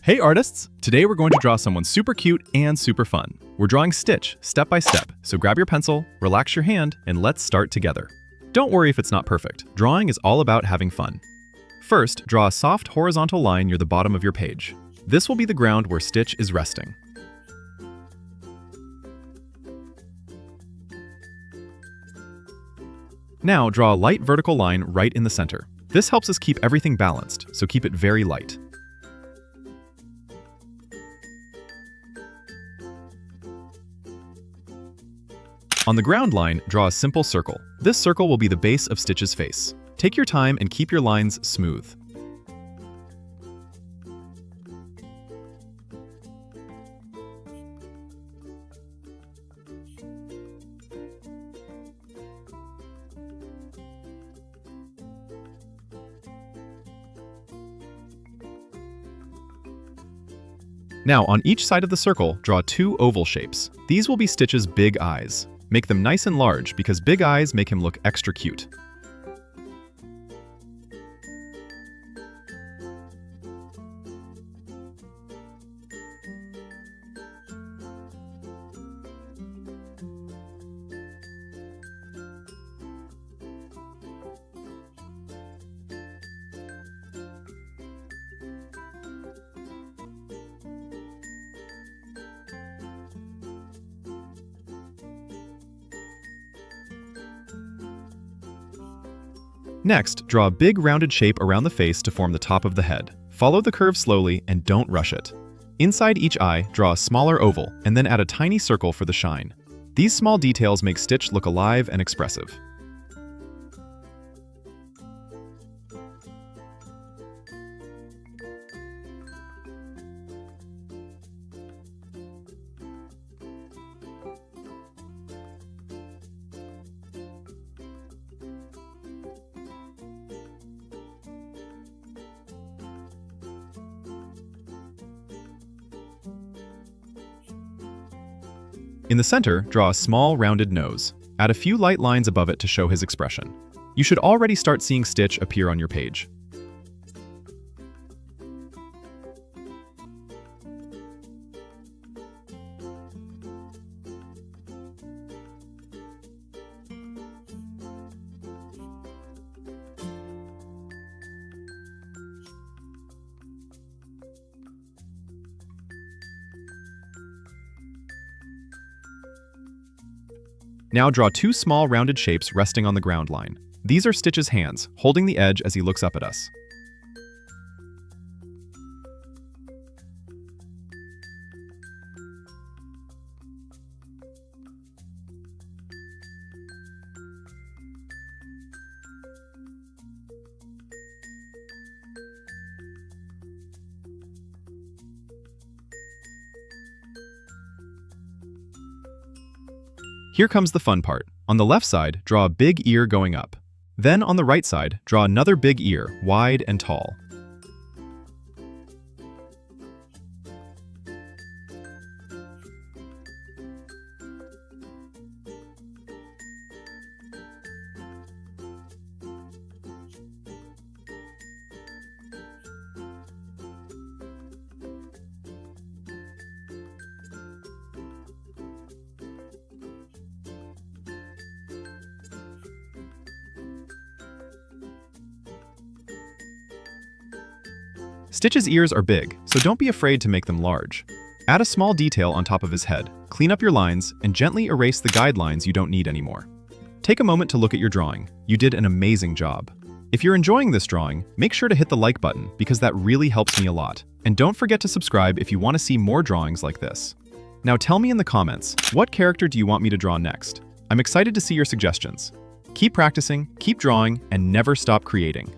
Hey artists! Today we're going to draw someone super cute and super fun. We're drawing Stitch step by step, so grab your pencil, relax your hand, and let's start together. Don't worry if it's not perfect. Drawing is all about having fun. First, draw a soft horizontal line near the bottom of your page. This will be the ground where Stitch is resting. Now draw a light vertical line right in the center. This helps us keep everything balanced, so keep it very light. On the ground line, draw a simple circle. This circle will be the base of Stitch's face. Take your time and keep your lines smooth. Now, on each side of the circle, draw two oval shapes. These will be Stitch's big eyes. Make them nice and large because big eyes make him look extra cute. Next, draw a big rounded shape around the face to form the top of the head. Follow the curve slowly and don't rush it. Inside each eye, draw a smaller oval and then add a tiny circle for the shine. These small details make Stitch look alive and expressive. In the center, draw a small rounded nose. Add a few light lines above it to show his expression. You should already start seeing Stitch appear on your page. Now draw two small rounded shapes resting on the ground line. These are Stitch's hands, holding the edge as he looks up at us. Here comes the fun part. On the left side, draw a big ear going up. Then on the right side, draw another big ear, wide and tall. Stitch's ears are big, so don't be afraid to make them large. Add a small detail on top of his head, clean up your lines, and gently erase the guidelines you don't need anymore. Take a moment to look at your drawing. You did an amazing job. If you're enjoying this drawing, make sure to hit the like button because that really helps me a lot. And don't forget to subscribe if you want to see more drawings like this. Now tell me in the comments, what character do you want me to draw next? I'm excited to see your suggestions. Keep practicing, keep drawing, and never stop creating.